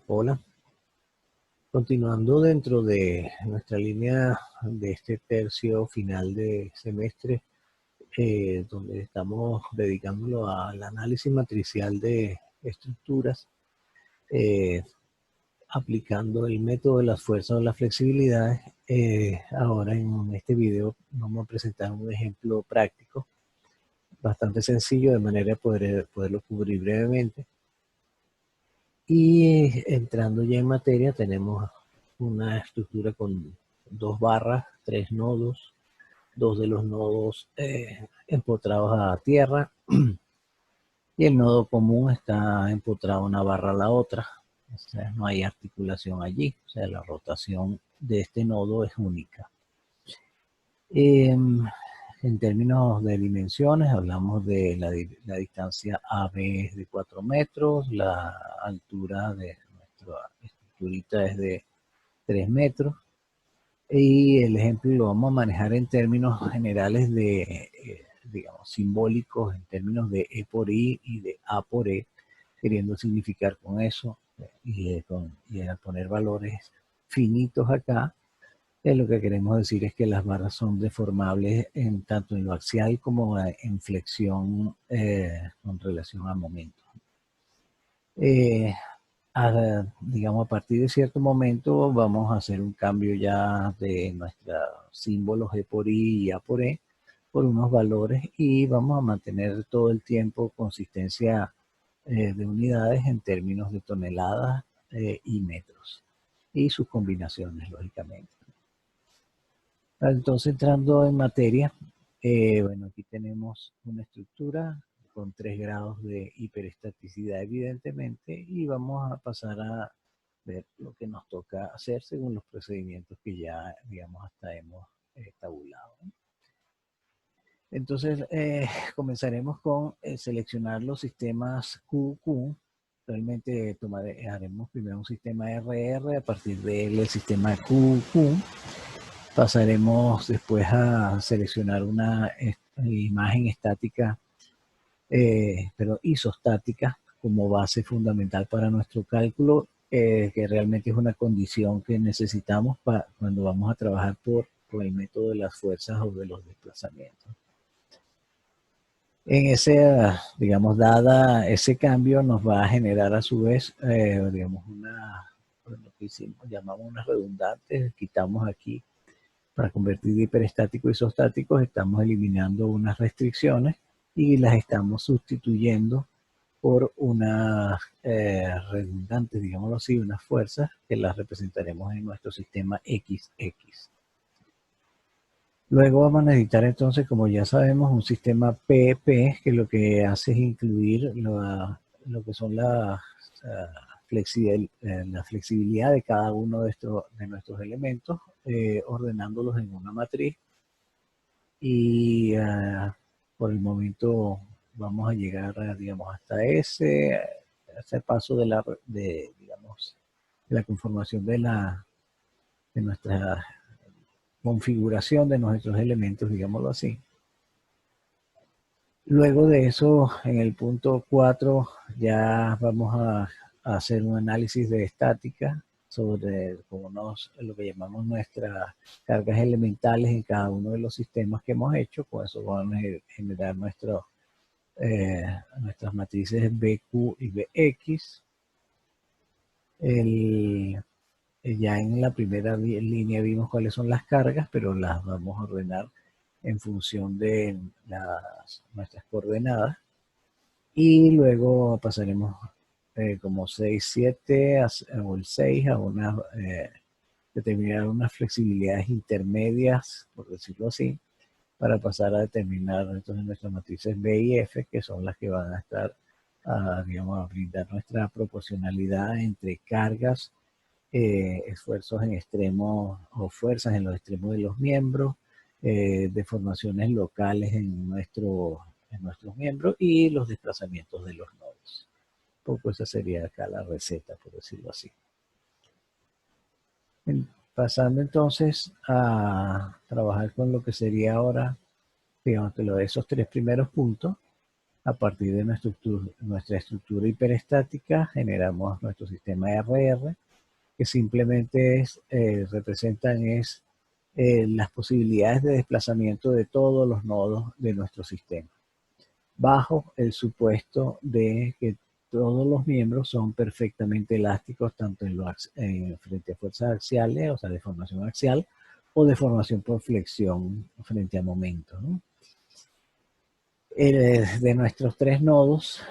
Hola, continuando dentro de nuestra línea de este tercio final de semestre, donde estamos dedicándolo al análisis matricial de estructuras, eh, aplicando el método de las fuerzas o las flexibilidades. Ahora en este video vamos a presentar un ejemplo práctico bastante sencillo de manera de poderlo cubrir brevemente. Y entrando ya en materia, tenemos una estructura con dos barras, tres nodos, dos de los nodos empotrados a tierra y el nodo común está empotrado una barra a la otra. O sea, no hay articulación allí, o sea, la rotación de este nodo es única. En términos de dimensiones, hablamos de la distancia AB es de 4 metros, la altura de nuestra estructurita es de 3 metros, y el ejemplo lo vamos a manejar en términos generales de, digamos, simbólicos, en términos de E por I y de A por E, queriendo significar con eso, y al poner valores finitos acá, lo que queremos decir es que las barras son deformables tanto en lo axial como en flexión con relación al momento. Digamos, a partir de cierto momento vamos a hacer un cambio ya de nuestros símbolos G por I y A por E por unos valores, y vamos a mantener todo el tiempo consistencia de unidades en términos de toneladas y metros y sus combinaciones, lógicamente. Entonces, entrando en materia, bueno, aquí tenemos una estructura con 3 grados de hiperestaticidad, evidentemente, y vamos a pasar a ver lo que nos toca hacer según los procedimientos que ya, digamos, hasta hemos tabulado. Entonces, comenzaremos con seleccionar los sistemas QQ. Realmente haremos primero un sistema RR, a partir del sistema QQ. Pasaremos después a seleccionar una imagen estática, pero isostática, como base fundamental para nuestro cálculo, que realmente es una condición que necesitamos cuando vamos a trabajar por el método de las fuerzas o de los desplazamientos. En ese, digamos, dada ese cambio, nos va a generar a su vez, digamos, lo que hicimos, llamamos unas redundantes, quitamos aquí. Para convertir de hiperestático a isostáticos estamos eliminando unas restricciones y las estamos sustituyendo por unas redundantes, digámoslo así, unas fuerzas que las representaremos en nuestro sistema XX. Luego vamos a necesitar entonces, como ya sabemos, un sistema PP, que lo que hace es incluir lo que son la flexibilidad de cada uno de nuestros elementos, ordenándolos en una matriz. Y por el momento vamos a llegar, digamos, hasta ese paso digamos, de la conformación de nuestra configuración de nuestros elementos, digámoslo así. Luego de eso, en el punto 4, ya vamos a hacer un análisis de estática sobre lo que llamamos nuestras cargas elementales en cada uno de los sistemas que hemos hecho. Con eso vamos a generar nuestras matrices BQ y BX. Ya en la primera línea vimos cuáles son las cargas, pero las vamos a ordenar en función de nuestras coordenadas. Y luego pasaremos como 6, 7 o el 6 a determinar unas flexibilidades intermedias, por decirlo así, para pasar a determinar entonces nuestras matrices B y F, que son las que van a estar, digamos, a brindar nuestra proporcionalidad entre cargas, esfuerzos en extremos o fuerzas en los extremos de los miembros, deformaciones locales en nuestros miembros y los desplazamientos de los nodos. Poco esa sería acá la receta, por decirlo así. Pasando entonces a trabajar con lo que sería ahora, digamos, que lo de esos 3 primeros puntos, A partir de nuestra estructura hiperestática generamos nuestro sistema RR, que simplemente representan las posibilidades de desplazamiento de todos los nodos de nuestro sistema, bajo el supuesto de que todos los miembros son perfectamente elásticos, tanto frente a fuerzas axiales, o sea, de formación axial, o de formación por flexión frente a momentos, ¿no? De nuestros tres nodos,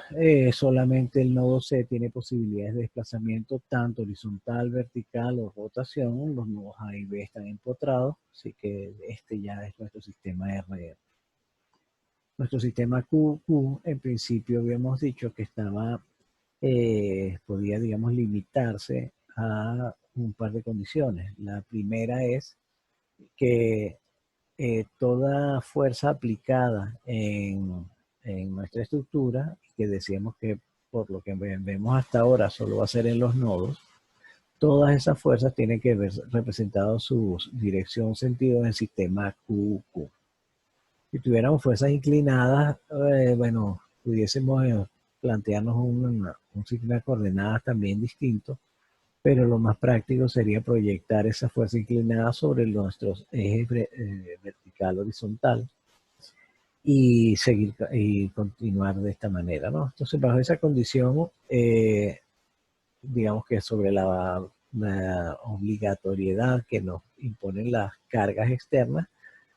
solamente el nodo C tiene posibilidades de desplazamiento tanto horizontal, vertical o rotación. Los nodos A y B están empotrados, así que este ya es nuestro sistema RR. Nuestro sistema QQ, en principio habíamos dicho que podía, digamos, limitarse a un par de condiciones. La primera es que toda fuerza aplicada en nuestra estructura, que decíamos que por lo que vemos hasta ahora solo va a ser en los nodos, todas esas fuerzas tienen que ver representado su dirección, sentido en el sistema QQ. Si tuviéramos fuerzas inclinadas, bueno, pudiésemos plantearnos un sistema de coordenadas también distinto, pero lo más práctico sería proyectar esa fuerza inclinada sobre nuestros ejes vertical, horizontal y seguir y continuar de esta manera, ¿no? Entonces, bajo esa condición, digamos que sobre la obligatoriedad que nos imponen las cargas externas,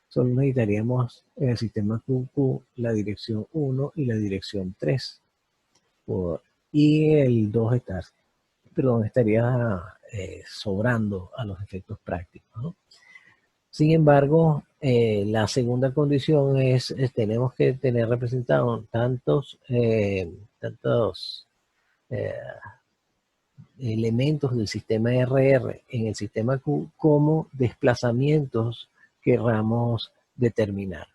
solo necesitaríamos en el sistema QQ la dirección 1 y la dirección 3. Y el 2 estaría sobrando a los efectos prácticos, ¿no? Sin embargo, la segunda condición tenemos que tener representados tantos elementos del sistema RR en el sistema Q como desplazamientos que querramos determinar.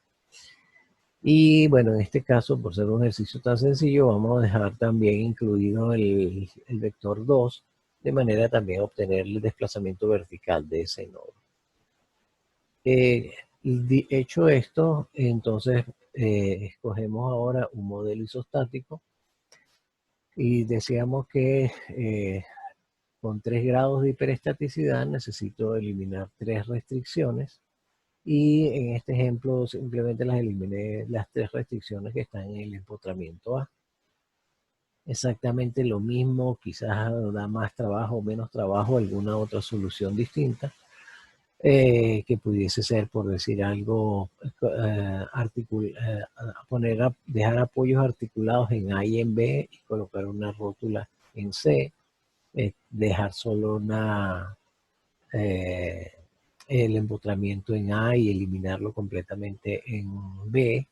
Y bueno, en este caso, por ser un ejercicio tan sencillo, vamos a dejar también incluido el vector 2, de manera también a obtener el desplazamiento vertical de ese nodo. Hecho esto, entonces escogemos ahora un modelo isostático y decíamos que con 3 grados de hiperestaticidad necesito eliminar 3 restricciones. Y en este ejemplo simplemente las eliminé, las 3 restricciones que están en el empotramiento A. Exactamente lo mismo, quizás da más trabajo o menos trabajo, alguna otra solución distinta, que pudiese ser, por decir algo, dejar apoyos articulados en A y en B y colocar una rótula en C, dejar solo el empotramiento en A y eliminarlo completamente en B.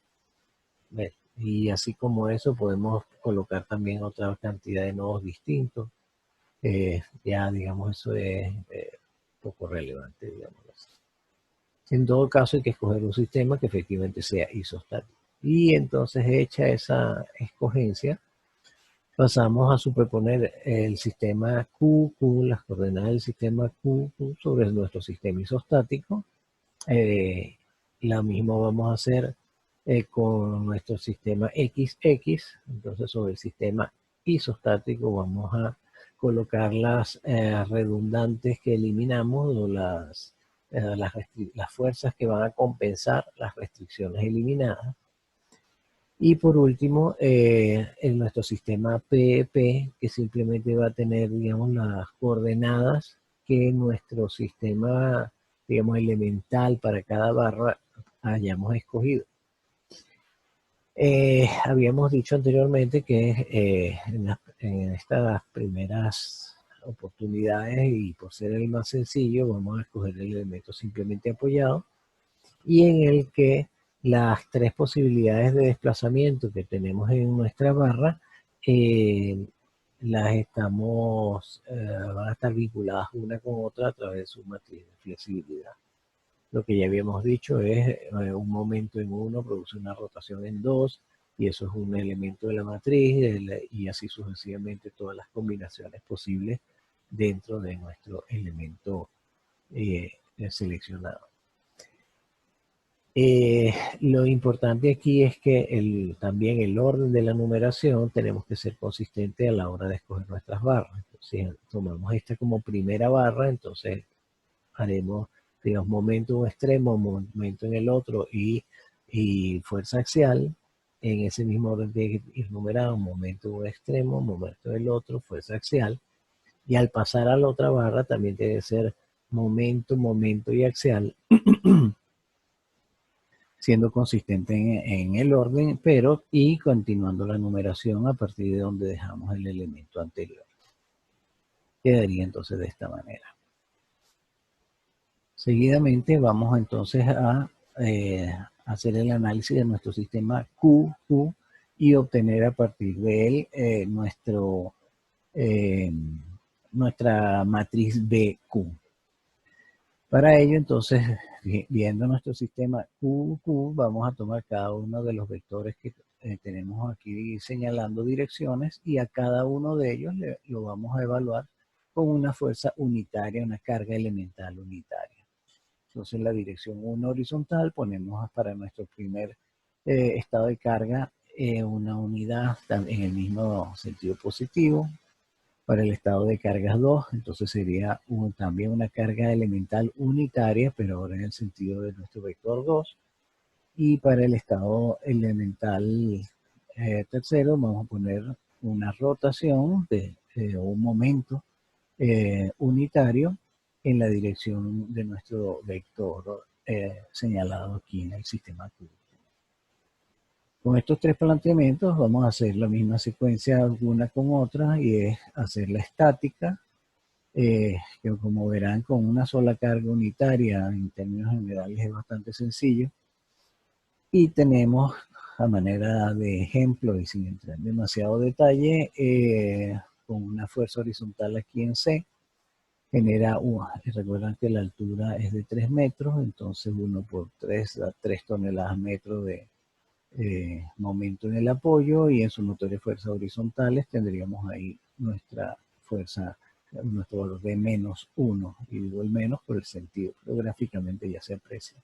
Y así como eso podemos colocar también otra cantidad de nodos distintos. Ya digamos eso es poco relevante, digamos así. En todo caso hay que escoger un sistema que efectivamente sea isostático. Y entonces hecha esa escogencia, pasamos a superponer el sistema QQ, las coordenadas del sistema QQ sobre nuestro sistema isostático. La misma vamos a hacer con nuestro sistema XX. Entonces sobre el sistema isostático vamos a colocar las redundantes que eliminamos o las fuerzas que van a compensar las restricciones eliminadas. Y por último, en nuestro sistema PEP, que simplemente va a tener, digamos, las coordenadas que nuestro sistema, digamos, elemental para cada barra hayamos escogido. Habíamos dicho anteriormente que en estas primeras oportunidades y por ser el más sencillo, vamos a escoger el elemento simplemente apoyado y en el que las 3 posibilidades de desplazamiento que tenemos en nuestra barra van a estar vinculadas una con otra a través de su matriz de flexibilidad. Lo que ya habíamos dicho es un momento en uno produce una rotación en 2 y eso es un elemento de la matriz y así sucesivamente todas las combinaciones posibles dentro de nuestro elemento seleccionado. Lo importante aquí es que también el orden de la numeración tenemos que ser consistente a la hora de escoger nuestras barras. Si tomamos esta como primera barra, entonces haremos, digamos, momento en un extremo, momento en el otro y fuerza axial. En ese mismo orden tiene que ir numerado, momento en un extremo, momento en el otro, fuerza axial. Y al pasar a la otra barra también tiene que ser momento, momento y axial, siendo consistente en el orden, pero y continuando la numeración a partir de donde dejamos el elemento anterior. Quedaría entonces de esta manera. Seguidamente vamos entonces a hacer el análisis de nuestro sistema QQ y obtener a partir de él nuestra matriz BQ. Para ello, entonces, viendo nuestro sistema QQ, vamos a tomar cada uno de los vectores que tenemos aquí señalando direcciones y a cada uno de ellos lo vamos a evaluar con una fuerza unitaria, una carga elemental unitaria. Entonces, en la dirección 1 horizontal ponemos para nuestro primer estado de carga una unidad en el mismo sentido positivo. Para el estado de cargas 2, entonces sería también una carga elemental unitaria, pero ahora en el sentido de nuestro vector 2. Y para el estado elemental tercero vamos a poner una rotación de un momento unitario en la dirección de nuestro vector señalado aquí en el sistema Q. Con estos tres planteamientos vamos a hacer la misma secuencia una con otra y es hacer la estática, que como verán con una sola carga unitaria en términos generales es bastante sencillo. Y tenemos a manera de ejemplo y sin entrar en demasiado detalle, con una fuerza horizontal aquí en C, genera, recuerdan que la altura es de 3 metros, entonces 1 por 3 da 3 toneladas metros de momento en el apoyo y en sus notorias fuerzas horizontales tendríamos ahí nuestra fuerza, nuestro valor de menos 1, y digo el menos por el sentido, pero gráficamente ya se aprecia.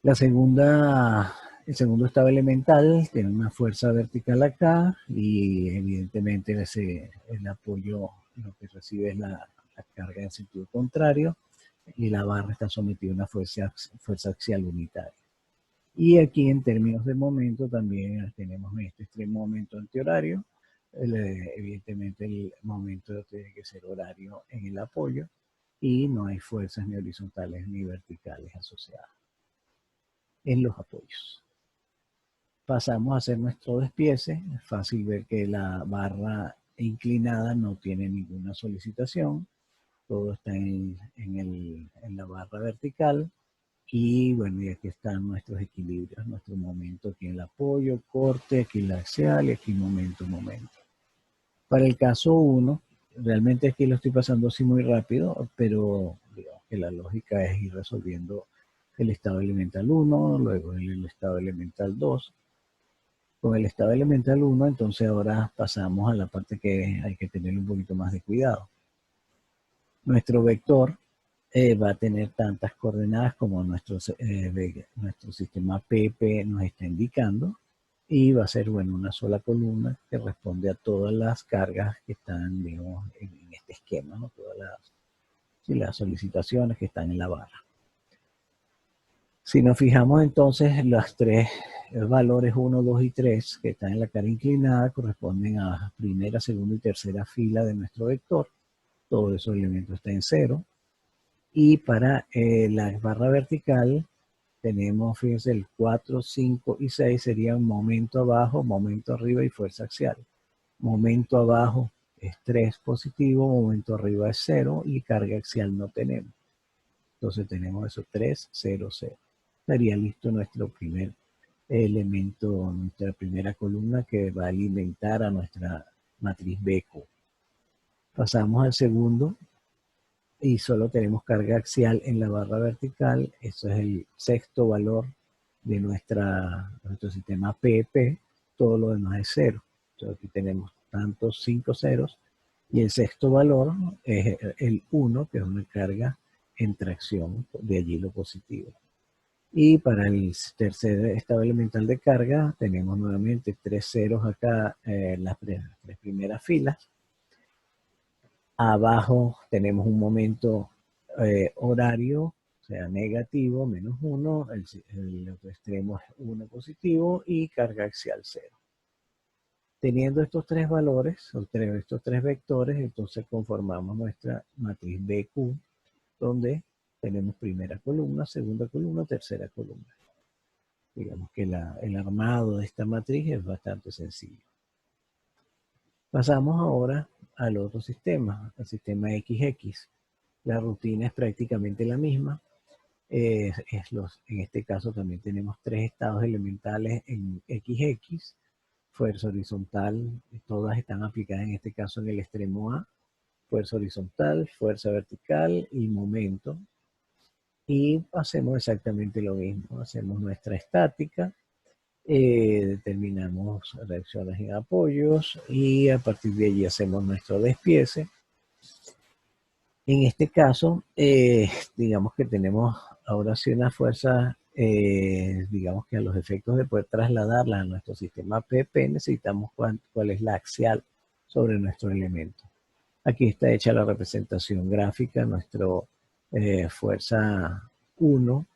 El segundo estado elemental tiene una fuerza vertical acá y evidentemente el apoyo lo que recibe es la carga en sentido contrario y la barra está sometida a una fuerza axial unitaria. Y aquí en términos de momento también tenemos este extremo momento antihorario. Evidentemente el momento tiene que ser horario en el apoyo y no hay fuerzas ni horizontales ni verticales asociadas en los apoyos. Pasamos a hacer nuestro despiece. Es fácil ver que la barra inclinada no tiene ninguna solicitación. Todo está en la barra vertical. Y bueno, y aquí están nuestros equilibrios, nuestro momento aquí en el apoyo, corte, aquí la axial y aquí momento. Para el caso 1, realmente aquí lo estoy pasando así muy rápido, pero digamos que la lógica es ir resolviendo el estado elemental 1, luego el estado elemental 2. Con el estado elemental 1, entonces ahora pasamos a la parte que hay que tener un poquito más de cuidado. Nuestro vector va a tener tantas coordenadas como nuestro sistema PP nos está indicando y va a ser, bueno, una sola columna que responde a todas las cargas que están, digamos, en este esquema, ¿no? Todas las solicitaciones que están en la barra. Si nos fijamos entonces, los tres valores 1, 2 y 3 que están en la cara inclinada corresponden a primera, segunda y tercera fila de nuestro vector. Todos esos elementos están en 0. Y para la barra vertical tenemos, fíjense, el 4, 5 y 6 serían momento abajo, momento arriba y fuerza axial. Momento abajo es 3 positivo, momento arriba es 0 y carga axial no tenemos. Entonces tenemos eso, 3, 0, 0. Estaría listo nuestro primer elemento, nuestra primera columna que va a alimentar a nuestra matriz BQ. Pasamos al segundo y solo tenemos carga axial en la barra vertical. Eso es el sexto valor de nuestro sistema PP. Todo lo demás es 0. Entonces aquí tenemos tantos 5 ceros y el sexto valor es el 1, que es una carga en tracción, de allí lo positivo. Y para el tercer estado elemental de carga tenemos nuevamente 3 ceros acá en las tres primeras filas. Abajo tenemos un momento horario, o sea, negativo, -1, el otro extremo es 1 positivo y carga axial 0. Teniendo estos tres valores, estos tres vectores, entonces conformamos nuestra matriz BQ, donde tenemos primera columna, segunda columna, tercera columna. Digamos que el armado de esta matriz es bastante sencillo. Pasamos ahora al otro sistema, al sistema XX. La rutina es prácticamente la misma. En este caso también tenemos tres estados elementales en XX. Fuerza horizontal, todas están aplicadas en este caso en el extremo A. Fuerza horizontal, fuerza vertical y momento. Y hacemos exactamente lo mismo. Hacemos nuestra estática, determinamos reacciones en apoyos y a partir de allí hacemos nuestro despiece. En este caso, digamos que tenemos ahora sí una fuerza, digamos que a los efectos de poder trasladarla a nuestro sistema PP necesitamos cuál es la axial sobre nuestro elemento. Aquí está hecha la representación gráfica, nuestra fuerza 1,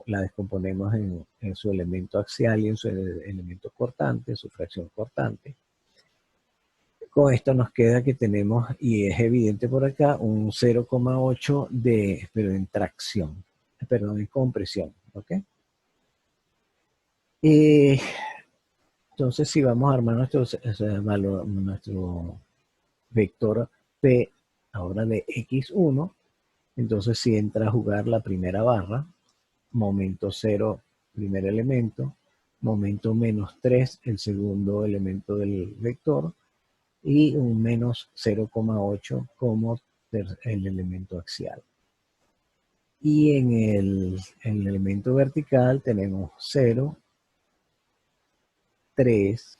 la descomponemos en su elemento axial y en su elemento cortante, su fracción cortante. Con esto nos queda que tenemos, y es evidente por acá, un 0,8 pero en tracción, perdón, en compresión, ¿ok? Entonces, si vamos a armar nuestro vector P ahora de X1, entonces si entra a jugar la primera barra, momento 0, primer elemento, momento -3, el segundo elemento del vector, y un menos 0,8 como el elemento axial. Y en el elemento vertical tenemos 0, 3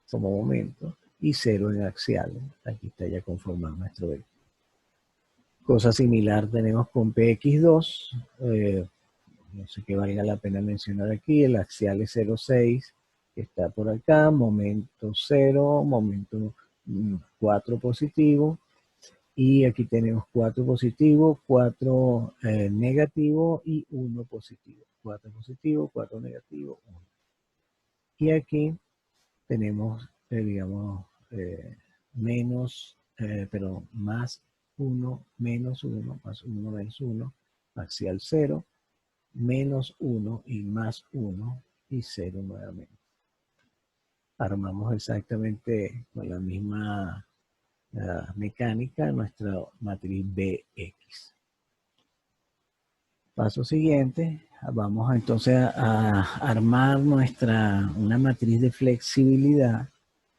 como momento y 0 en axial. Aquí está ya conformado nuestro vector. Cosa similar tenemos con PX2. No sé qué valga la pena mencionar aquí. El axial es 0,6, que está por acá. Momento 0, momento 4 positivo. Y aquí tenemos 4 positivo, 4 negativo y 1 positivo. 4 positivo, 4 negativo, 1. Y aquí tenemos, digamos, más 1, menos 1, más 1, menos 1, axial 0, menos 1 y más 1 y 0 nuevamente. Armamos exactamente con la misma mecánica nuestra matriz BX. Paso siguiente, vamos entonces a armar una matriz de flexibilidad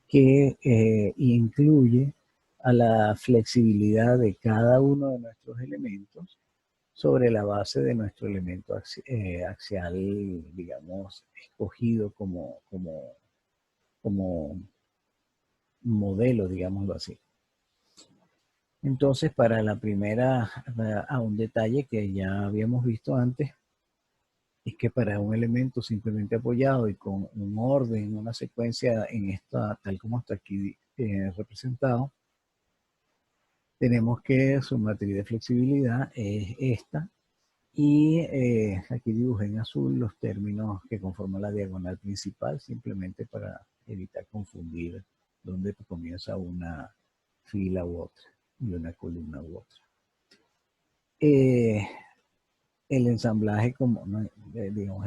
que incluye a la flexibilidad de cada uno de nuestros elementos sobre la base de nuestro elemento axial, digamos, escogido como modelo, digámoslo así. Entonces, para la primera, un detalle que ya habíamos visto antes, es que para un elemento simplemente apoyado y con un orden, una secuencia en esta, tal como está aquí representado, tenemos que su matriz de flexibilidad es esta, y aquí dibujé en azul los términos que conforman la diagonal principal, simplemente para evitar confundir dónde comienza una fila u otra y una columna u otra. El ensamblaje, digamos,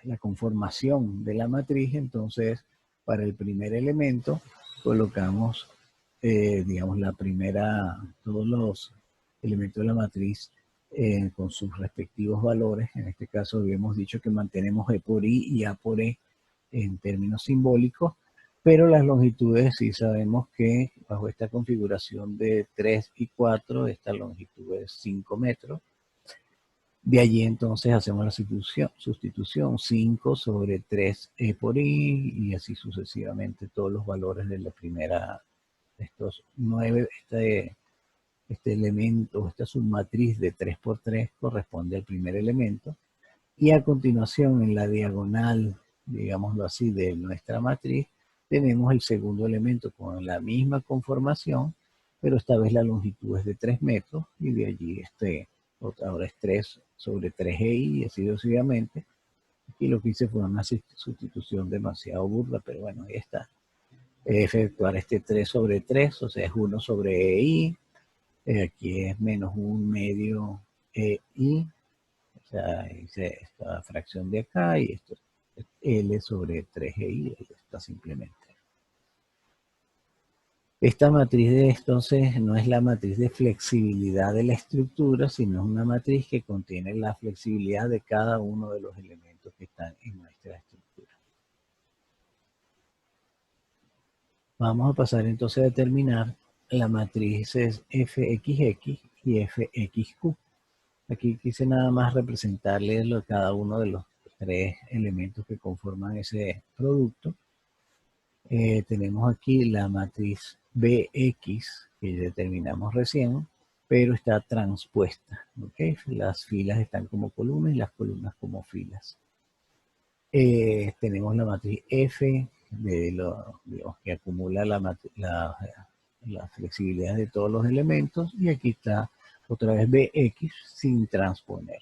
la conformación de la matriz, entonces para el primer elemento colocamos, digamos, todos los elementos de la matriz con sus respectivos valores. En este caso habíamos dicho que mantenemos E por I y A por E en términos simbólicos, pero las longitudes sí sabemos que bajo esta configuración de 3 y 4, esta longitud es 5 metros. De allí entonces hacemos la sustitución 5 sobre 3 E por I y así sucesivamente todos los valores de la primera, estos 9, este elemento, esta submatriz de 3 por 3 corresponde al primer elemento. Y a continuación, en la diagonal, digámoslo así, de nuestra matriz, tenemos el segundo elemento con la misma conformación, pero esta vez la longitud es de 3 metros, y de allí ahora es 3 sobre 3i, y así sucesivamente. Aquí lo que hice fue una sustitución demasiado burda, pero bueno, ahí está. Efectuar este 3 sobre 3, o sea, es 1 sobre i, aquí es menos 1 medio i, o sea, hice esta fracción de acá y esto es L sobre 3i, ahí está simplemente. Esta matriz entonces no es la matriz de flexibilidad de la estructura, sino es una matriz que contiene la flexibilidad de cada uno de los elementos que están en nuestra estructura. Vamos a pasar entonces a determinar la matriz fxx y fxq. Aquí quise nada más representarles cada uno de los 3 elementos que conforman ese producto. Tenemos aquí la matriz Bx que determinamos recién, pero está transpuesta. ¿Okay? Las filas están como columnas y las columnas como filas. Tenemos la matriz F, digamos, que acumula la flexibilidad de todos los elementos, y aquí está otra vez Bx sin transponer.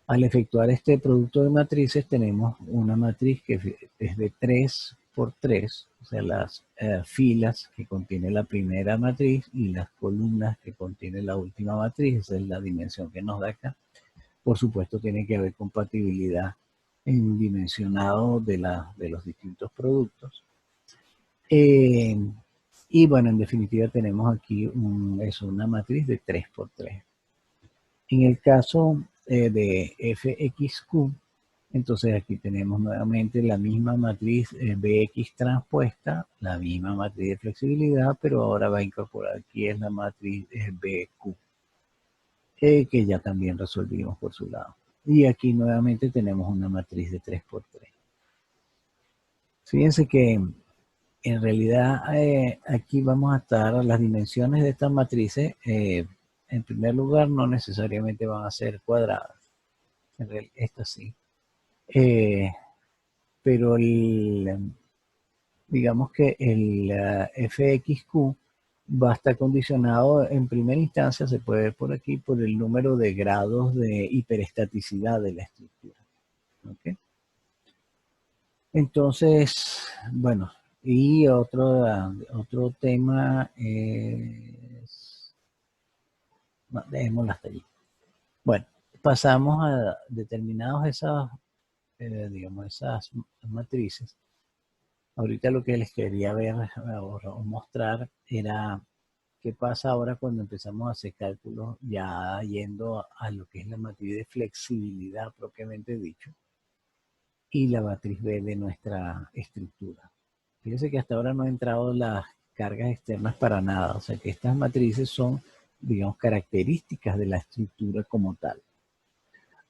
Al efectuar este producto de matrices tenemos una matriz que es de 3 por 3, o sea, las filas que contiene la primera matriz y las columnas que contiene la última matriz. Esa es la dimensión que nos da acá. Por supuesto, tiene que haber compatibilidad en dimensionado de los distintos productos. Y bueno, en definitiva tenemos aquí una matriz de 3 por 3. En el caso de fxq, entonces aquí tenemos nuevamente la misma matriz Bx transpuesta, la misma matriz de flexibilidad, pero ahora va a incorporar aquí es la matriz Bq, que ya también resolvimos por su lado. Y aquí nuevamente tenemos una matriz de 3 por 3. Fíjense que en realidad aquí vamos a estar, las dimensiones de estas matrices, en primer lugar, no necesariamente van a ser cuadradas. En realidad, estas sí. Pero digamos que el fxq va a estar condicionado en primera instancia, se puede ver por aquí, por el número de grados de hiperestaticidad de la estructura. ¿Okay? Entonces, bueno, y otro tema es, no, dejémoslo hasta allí. Bueno, pasamos a determinados digamos, esas matrices. Ahorita lo que les quería ver o mostrar era qué pasa ahora cuando empezamos a hacer cálculos ya yendo a lo que es la matriz de flexibilidad propiamente dicho y la matriz B de nuestra estructura. Fíjense que hasta ahora no han entrado las cargas externas para nada, o sea que estas matrices son, digamos, características de la estructura como tal.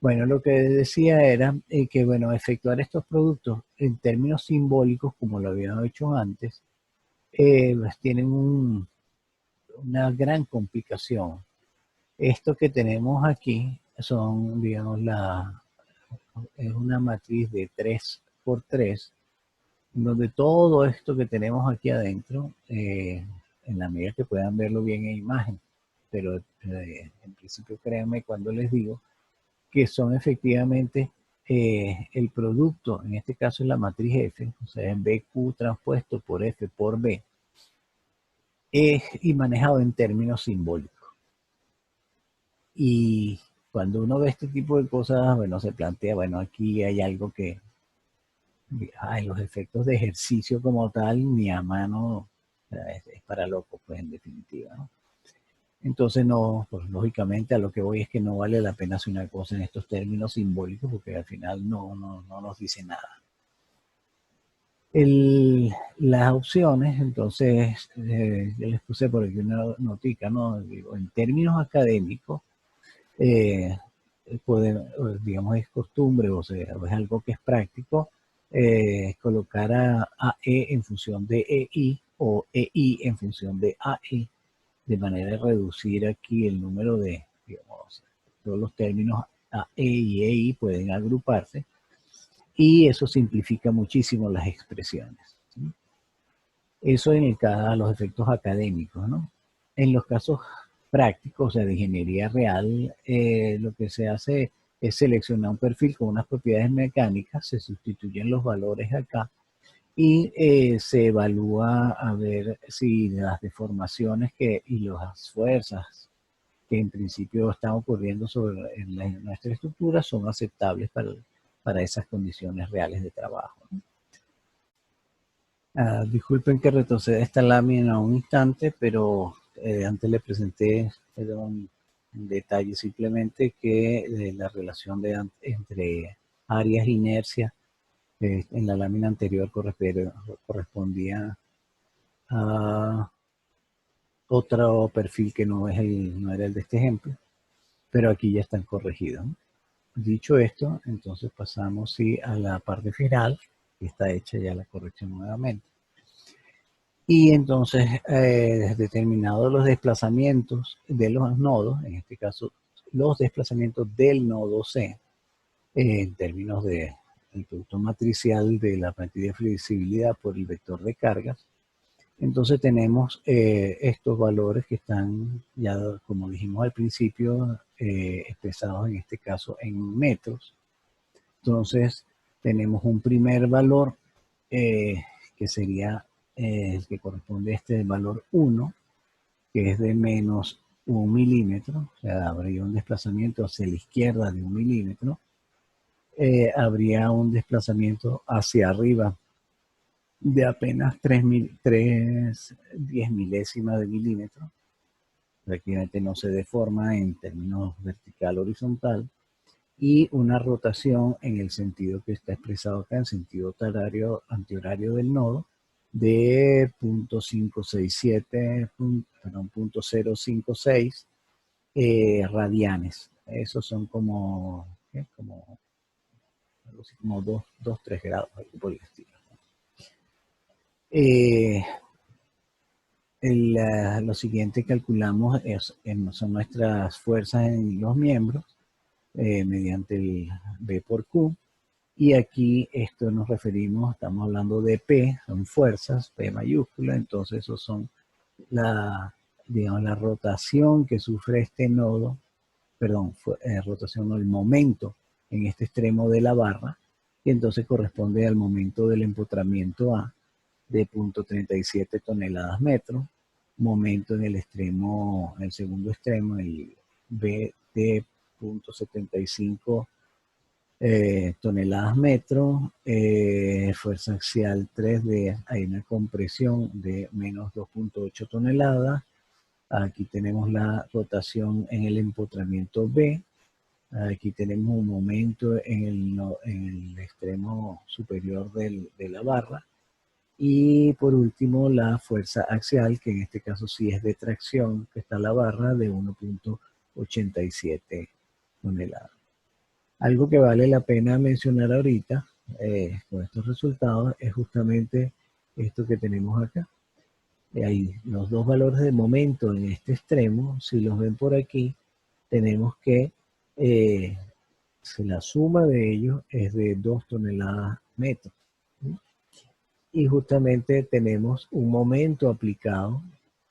Bueno, lo que decía era que, bueno, efectuar estos productos en términos simbólicos, como lo habíamos hecho antes, pues tienen una gran complicación. Esto que tenemos aquí son, digamos, es una matriz de 3 por 3, donde todo esto que tenemos aquí adentro, en la medida que puedan verlo bien en imagen, pero en principio créanme cuando les digo que son efectivamente el producto, en este caso es la matriz F, o sea, es BQ transpuesto por F por B, y manejado en términos simbólicos. Y cuando uno ve este tipo de cosas, bueno, se plantea, bueno, aquí hay algo que, los efectos de ejercicio como tal, ni a mano, es para locos, pues en definitiva, ¿no? Entonces, no, pues lógicamente a lo que voy es que no vale la pena hacer una cosa en estos términos simbólicos porque al final no nos dice nada. Las opciones, entonces, yo les puse por aquí una notica, ¿no? Digo, en términos académicos, digamos, es costumbre, o sea, es algo que es práctico, colocar a E en función de EI o EI en función de AI de manera de reducir aquí el número de, digamos, todos los términos A, E y EI pueden agruparse, y eso simplifica muchísimo las expresiones, ¿sí? Eso en el caso, los efectos académicos, ¿no? En los casos prácticos, o sea, de ingeniería real, lo que se hace es seleccionar un perfil con unas propiedades mecánicas, se sustituyen los valores acá y se evalúa a ver si las deformaciones y las fuerzas que en principio están ocurriendo en nuestra estructura son aceptables para esas condiciones reales de trabajo, ¿no? Disculpen que retroceda esta lámina un instante, pero antes le presenté un detalle simplemente que la relación entre áreas e inercia en la lámina anterior correspondía a otro perfil que no era el de este ejemplo, pero aquí ya están corregidos, ¿no? Dicho esto, entonces pasamos sí, a la parte final, que está hecha ya la corrección nuevamente. Y entonces, determinados los desplazamientos de los nodos, en este caso los desplazamientos del nodo C, en términos del producto matricial de la plantilla de flexibilidad por el vector de cargas, entonces tenemos estos valores que están ya, como dijimos al principio, expresados en este caso en metros. Entonces tenemos un primer valor que sería el que corresponde a este valor 1, que es de menos 1 milímetro, o sea, habría un desplazamiento hacia la izquierda de 1 milímetro, habría un desplazamiento hacia arriba de apenas 10 milésimas de milímetro, prácticamente no se deforma en términos vertical horizontal, y una rotación en el sentido que está expresado acá, en sentido antihorario del nodo, de 0.567, perdón, 0.056 radianes. Esos son como, ¿qué? Como 2, 3 grados, algo por el estilo. Eh, lo siguiente que calculamos son nuestras fuerzas en los miembros mediante el B por Q. Y aquí esto nos referimos, estamos hablando de P, son fuerzas, P mayúscula, entonces esos son digamos, la rotación que sufre este nodo, perdón, rotación no, el momento en este extremo de la barra, y entonces corresponde al momento del empotramiento A de 0.37 toneladas metro, momento en el extremo, en el segundo extremo, el B de 0.75 toneladas metro, fuerza axial 3D, hay una compresión de menos 2.8 toneladas. Aquí tenemos la rotación en el empotramiento B. Aquí tenemos un momento en el extremo superior de la barra. Y por último, la fuerza axial, que en este caso sí es de tracción, que está la barra de 1.87 toneladas. Algo que vale la pena mencionar ahorita con estos resultados es justamente esto que tenemos acá. Hay los dos valores de momento en este extremo, si los ven por aquí, tenemos que la suma de ellos es de 2 toneladas metro, ¿sí? Y justamente tenemos un momento aplicado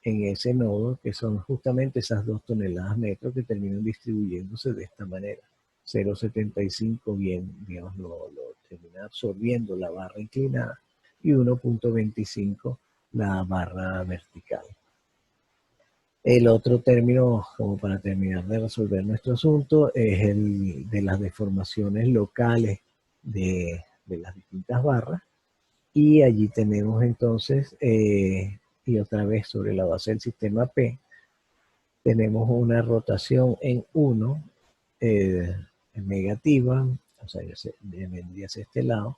en ese nodo que son justamente esas 2 toneladas metro que terminan distribuyéndose de esta manera. 0.75 bien, digamos, lo termina absorbiendo la barra inclinada y 1.25 la barra vertical. El otro término, como para terminar de resolver nuestro asunto, es el de las deformaciones locales de las distintas barras. Y allí tenemos entonces, y otra vez sobre la base del sistema P, tenemos una rotación en 1 negativa, o sea, vendría hacia este lado,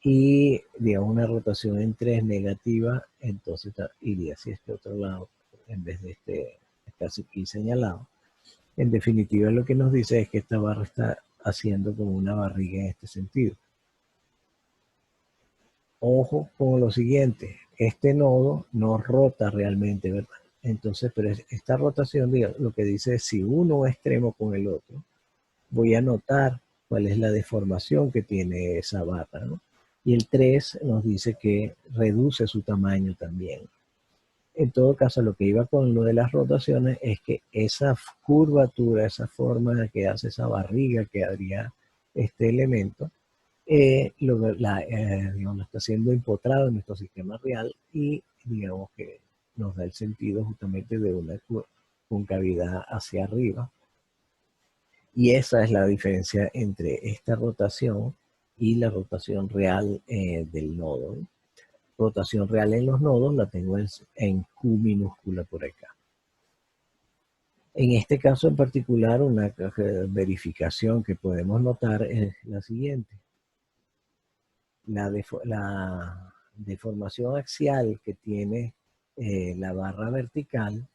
y digamos una rotación en 3 negativa, entonces iría hacia este otro lado en vez de este casi aquí señalado. En definitiva, lo que nos dice es que esta barra está haciendo como una barriga en este sentido. Ojo con lo siguiente, este nodo no rota realmente, ¿verdad? Entonces, pero esta rotación, lo que dice es si uno extremo con el otro, voy a notar cuál es la deformación que tiene esa barra, ¿no? Y el 3 nos dice que reduce su tamaño también. En todo caso, lo que iba con lo de las rotaciones es que esa curvatura, esa forma que hace esa barriga que haría este elemento, digamos, está siendo empotrado en nuestro sistema real y digamos que nos da el sentido justamente de una concavidad hacia arriba. Y esa es la diferencia entre esta rotación y la rotación real del nodo, ¿no? Rotación real en los nodos la tengo en Q minúscula por acá. En este caso en particular, una verificación que podemos notar es la siguiente. La deformación axial que tiene la barra vertical,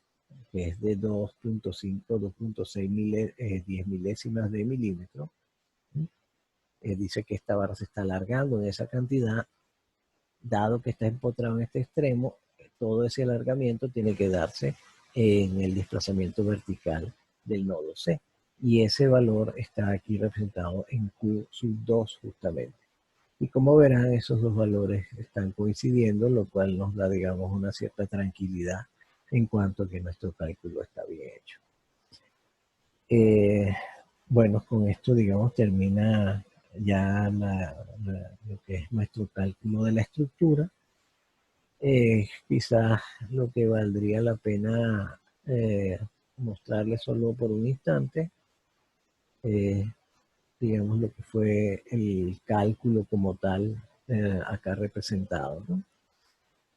que es de 2.5, 2.6 10 milésimas de milímetro, dice que esta barra se está alargando en esa cantidad. Dado que está empotrado en este extremo, todo ese alargamiento tiene que darse en el desplazamiento vertical del nodo C. Y ese valor está aquí representado en Q sub 2 justamente. Y como verán, esos dos valores están coincidiendo, lo cual nos da, digamos, una cierta tranquilidad en cuanto a que nuestro cálculo está bien hecho. Bueno, con esto, digamos, termina ya lo que es nuestro cálculo de la estructura. Quizás lo que valdría la pena mostrarles solo por un instante, digamos, lo que fue el cálculo como tal acá representado, ¿no?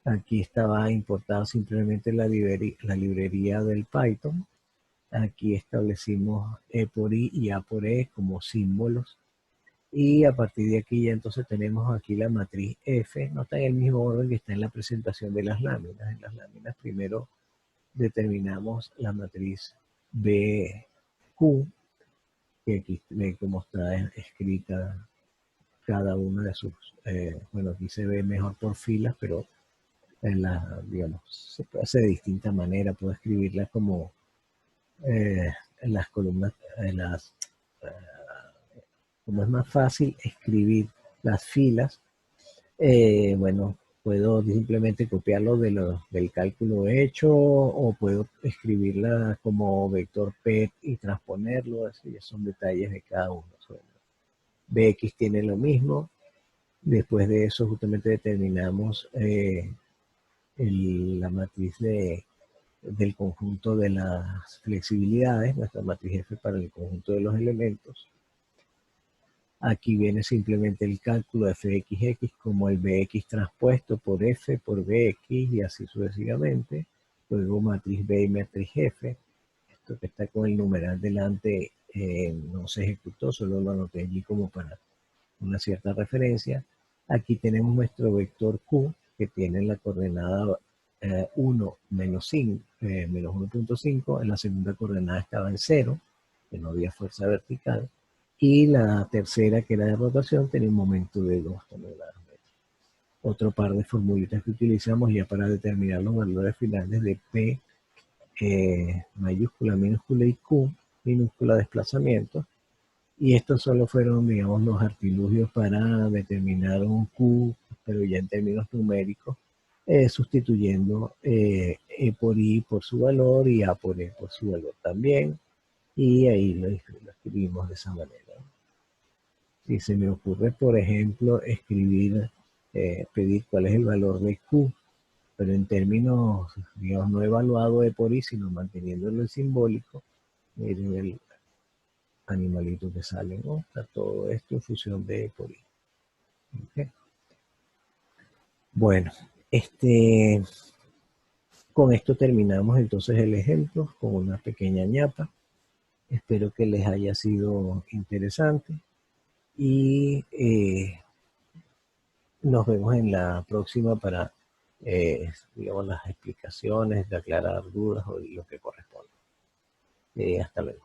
Aquí estaba importada simplemente la librería del Python. Aquí establecimos E por I y A por E como símbolos. Y a partir de aquí ya entonces tenemos aquí la matriz F. No está en el mismo orden que está en la presentación de las láminas. En las láminas primero determinamos la matriz BQ, que aquí ve cómo está escrita cada una de sus, bueno, aquí se ve mejor por filas, pero en digamos, se puede hacer de distinta manera. Puedo escribirla como en las columnas, como es más fácil escribir las filas, bueno, puedo simplemente copiarlo del cálculo hecho o puedo escribirla como vector PET y transponerlo, así son detalles de cada uno. BX tiene lo mismo. Después de eso justamente determinamos la matriz del conjunto de las flexibilidades, nuestra matriz F para el conjunto de los elementos. Aquí viene simplemente el cálculo de fxx como el bx transpuesto por f por bx y así sucesivamente. Luego matriz B y matriz F. Esto que está con el numeral delante no se ejecutó, solo lo anoté allí como para una cierta referencia. Aquí tenemos nuestro vector Q que tiene la coordenada 1 menos 5, menos 1.5. En la segunda coordenada estaba en 0, que no había fuerza vertical. Y la tercera, que era de rotación, tenía un momento de 2 toneladas. Otro par de formulitas que utilizamos ya para determinar los valores finales de P, mayúscula, minúscula y Q, minúscula desplazamiento. Y estos solo fueron, digamos, los artilugios para determinar un Q, pero ya en términos numéricos, sustituyendo E por I por su valor y A por E por su valor también. Y ahí lo escribimos de esa manera. Si se me ocurre, por ejemplo, escribir, pedir cuál es el valor de Q, pero en términos, digamos, no evaluado E por I, sino manteniéndolo en simbólico, miren el animalito que sale, ¿no? Está todo esto en función de E por I. ¿Okay? Bueno, con esto terminamos entonces el ejemplo, con una pequeña ñapa. Espero que les haya sido interesante y nos vemos en la próxima para, digamos, las explicaciones, de aclarar dudas o lo que corresponda. Hasta luego.